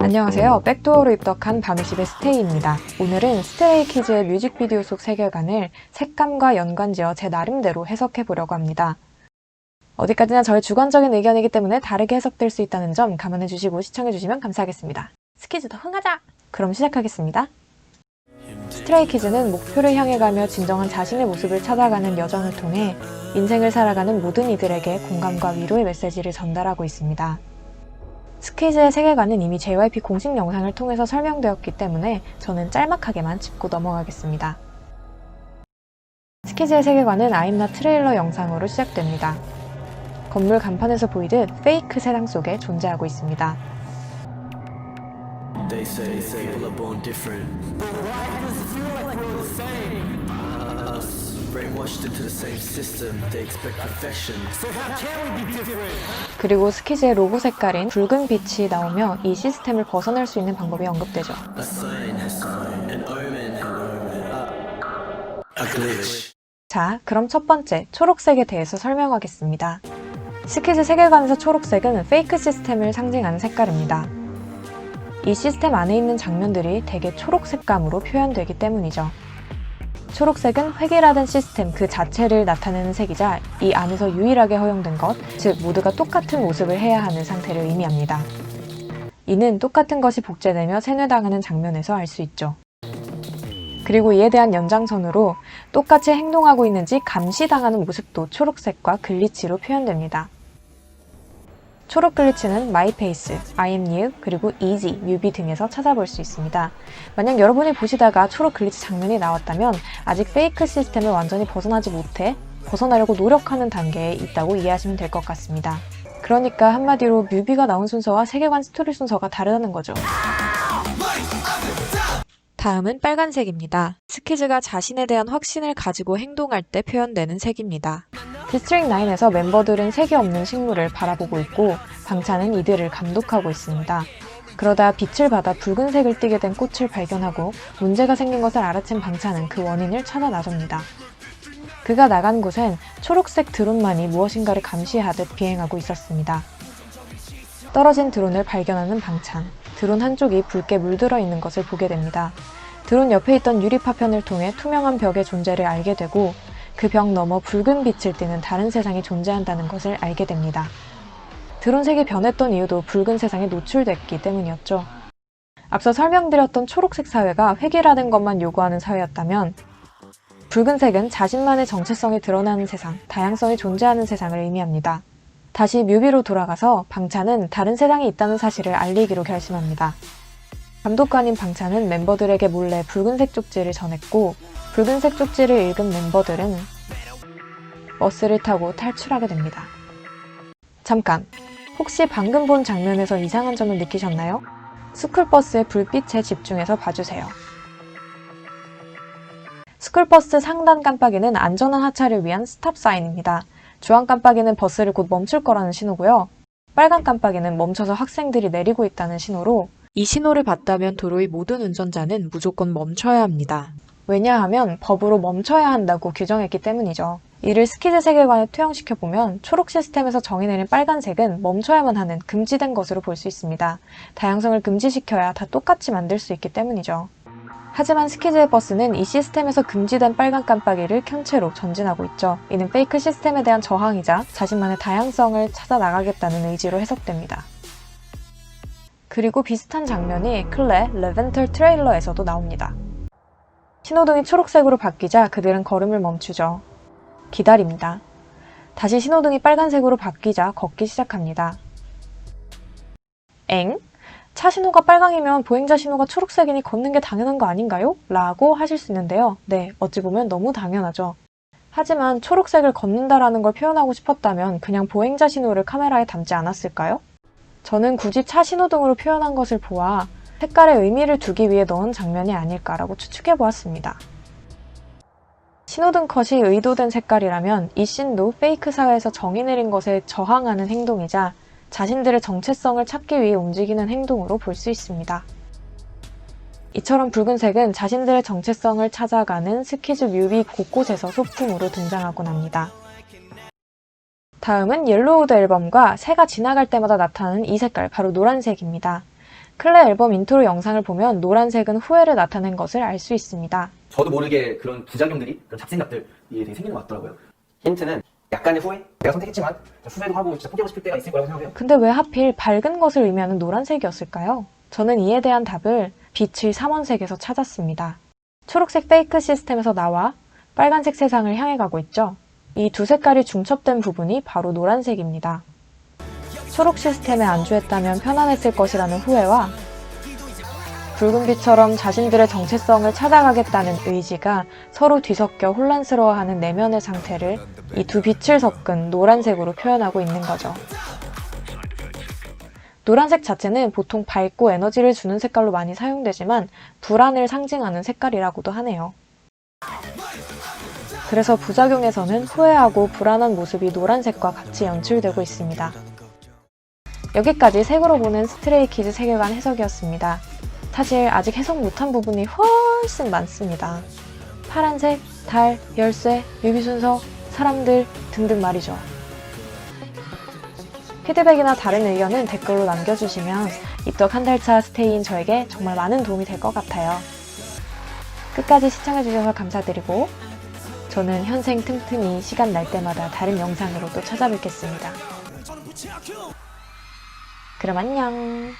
안녕하세요. 백도어로 입덕한 밤의십의 스테이입니다. 오늘은 스트레이키즈의 뮤직비디오 속 세계관을 색감과 연관지어 제 나름대로 해석해보려고 합니다. 어디까지나 저의 주관적인 의견이기 때문에 다르게 해석될 수 있다는 점 감안해주시고 시청해주시면 감사하겠습니다. 스키즈 더 흥하자! 그럼 시작하겠습니다. 스트레이키즈는 목표를 향해 가며 진정한 자신의 모습을 찾아가는 여정을 통해 인생을 살아가는 모든 이들에게 공감과 위로의 메시지를 전달하고 있습니다. 스키즈의 세계관은 이미 JYP 공식 영상을 통해서 설명되었기 때문에 저는 짤막하게만 짚고 넘어가겠습니다. 스키즈의 세계관은 아임나 트레일러 영상으로 시작됩니다. 건물 간판에서 보이듯 페이크 세상 속에 존재하고 있습니다. They say people are born different. But why does it feel like we're the same? Us brainwashed into the same system. They expect perfection. So how can we be different? 그리고 스키즈의 로고 색깔인 붉은 빛이 나오며 이 시스템을 벗어날 수 있는 방법이 언급되죠. A sign, an omen, a glitch. 자, 그럼 첫 번째, 초록색에 대해서 설명하겠습니다. 스키즈 세계관에서 초록색은 페이크 시스템을 상징하는 색깔입니다. 이 시스템 안에 있는 장면들이 대개 초록 색감으로 표현되기 때문이죠. 초록색은 획일화된 시스템 그 자체를 나타내는 색이자 이 안에서 유일하게 허용된 것, 즉 모두가 똑같은 모습을 해야 하는 상태를 의미합니다. 이는 똑같은 것이 복제되며 세뇌당하는 장면에서 알 수 있죠. 그리고 이에 대한 연장선으로 똑같이 행동하고 있는지 감시당하는 모습도 초록색과 글리치로 표현됩니다. 초록 글리치는 마이페이스, IMU, 그리고 이지, 뮤비 등에서 찾아볼 수 있습니다. 만약 여러분이 보시다가 초록 글리치 장면이 나왔다면 아직 페이크 시스템을 완전히 벗어나지 못해 벗어나려고 노력하는 단계에 있다고 이해하시면 될 것 같습니다. 그러니까 한마디로 뮤비가 나온 순서와 세계관 스토리 순서가 다르다는 거죠. 다음은 빨간색입니다. 스키즈가 자신에 대한 확신을 가지고 행동할 때 표현되는 색입니다. 디스트릭 9에서 멤버들은 색이 없는 식물을 바라보고 있고 방찬은 이들을 감독하고 있습니다. 그러다 빛을 받아 붉은색을 띠게 된 꽃을 발견하고 문제가 생긴 것을 알아챈 방찬은 그 원인을 찾아 나섭니다. 그가 나간 곳엔 초록색 드론만이 무엇인가를 감시하듯 비행하고 있었습니다. 떨어진 드론을 발견하는 방찬, 드론 한쪽이 붉게 물들어 있는 것을 보게 됩니다. 드론 옆에 있던 유리 파편을 통해 투명한 벽의 존재를 알게 되고 그 벽 너머 붉은 빛을 띠는 다른 세상이 존재한다는 것을 알게 됩니다. 드론 색이 변했던 이유도 붉은 세상에 노출됐기 때문이었죠. 앞서 설명드렸던 초록색 사회가 획일화된 것만 요구하는 사회였다면 붉은색은 자신만의 정체성이 드러나는 세상, 다양성이 존재하는 세상을 의미합니다. 다시 뮤비로 돌아가서 방찬은 다른 세상이 있다는 사실을 알리기로 결심합니다. 감독관인 방찬은 멤버들에게 몰래 붉은색 쪽지를 전했고 붉은색 쪽지를 읽은 멤버들은 버스를 타고 탈출하게 됩니다. 잠깐! 혹시 방금 본 장면에서 이상한 점을 느끼셨나요? 스쿨버스의 불빛에 집중해서 봐주세요. 스쿨버스 상단 깜빡이는 안전한 하차를 위한 스탑 사인입니다. 주황 깜빡이는 버스를 곧 멈출 거라는 신호고요. 빨간 깜빡이는 멈춰서 학생들이 내리고 있다는 신호로 이 신호를 봤다면 도로의 모든 운전자는 무조건 멈춰야 합니다. 왜냐하면 법으로 멈춰야 한다고 규정했기 때문이죠. 이를 스키즈 세계관에 투영시켜보면 초록 시스템에서 정의내린 빨간색은 멈춰야만 하는 금지된 것으로 볼 수 있습니다. 다양성을 금지시켜야 다 똑같이 만들 수 있기 때문이죠. 하지만 스키즈의 버스는 이 시스템에서 금지된 빨간 깜빡이를 켠 채로 전진하고 있죠. 이는 페이크 시스템에 대한 저항이자 자신만의 다양성을 찾아 나가겠다는 의지로 해석됩니다. 그리고 비슷한 장면이 클레, 레벤털 트레일러에서도 나옵니다. 신호등이 초록색으로 바뀌자 그들은 걸음을 멈추죠. 기다립니다. 다시 신호등이 빨간색으로 바뀌자 걷기 시작합니다. 엥? 차 신호가 빨강이면 보행자 신호가 초록색이니 걷는 게 당연한 거 아닌가요? 라고 하실 수 있는데요. 네, 어찌 보면 너무 당연하죠. 하지만 초록색을 걷는다라는 걸 표현하고 싶었다면 그냥 보행자 신호를 카메라에 담지 않았을까요? 저는 굳이 차 신호등으로 표현한 것을 보아 색깔에 의미를 두기 위해 넣은 장면이 아닐까라고 추측해보았습니다. 신호등 컷이 의도된 색깔이라면 이 씬도 페이크 사회에서 정의 내린 것에 저항하는 행동이자 자신들의 정체성을 찾기 위해 움직이는 행동으로 볼 수 있습니다. 이처럼 붉은색은 자신들의 정체성을 찾아가는 스키즈 뮤비 곳곳에서 소품으로 등장하곤 합니다. 다음은 옐로우드 앨범과 새가 지나갈 때마다 나타나는 이 색깔, 바로 노란색입니다. 클레 앨범 인트로 영상을 보면 노란색은 후회를 나타낸 것을 알 수 있습니다. 저도 모르게 그런 부작용들이, 그런 잡생각들이 되게 생기는 것 같더라고요. 힌트는 약간의 후회? 내가 선택했지만 후회도 하고 진짜 포기하고 싶을 때가 있을 거라고 생각해요. 근데 왜 하필 밝은 것을 의미하는 노란색이었을까요? 저는 이에 대한 답을 빛의 삼원색에서 찾았습니다. 초록색 페이크 시스템에서 나와 빨간색 세상을 향해 가고 있죠. 이 두 색깔이 중첩된 부분이 바로 노란색입니다. 초록 시스템에 안주했다면 편안했을 것이라는 후회와 붉은 빛처럼 자신들의 정체성을 찾아가겠다는 의지가 서로 뒤섞여 혼란스러워하는 내면의 상태를 이 두 빛을 섞은 노란색으로 표현하고 있는 거죠. 노란색 자체는 보통 밝고 에너지를 주는 색깔로 많이 사용되지만 불안을 상징하는 색깔이라고도 하네요. 그래서 부작용에서는 후회하고 불안한 모습이 노란색과 같이 연출되고 있습니다. 여기까지 색으로 보는 스트레이키즈 세계관 해석이었습니다. 사실 아직 해석 못한 부분이 훨씬 많습니다. 파란색, 달, 열쇠, 뮤비 순서, 사람들 등등 말이죠. 피드백이나 다른 의견은 댓글로 남겨주시면 입덕 한 달차 스테이인 저에게 정말 많은 도움이 될 것 같아요. 끝까지 시청해주셔서 감사드리고 저는 현생 틈틈이 시간 날 때마다 다른 영상으로 또 찾아뵙겠습니다. 그럼 안녕.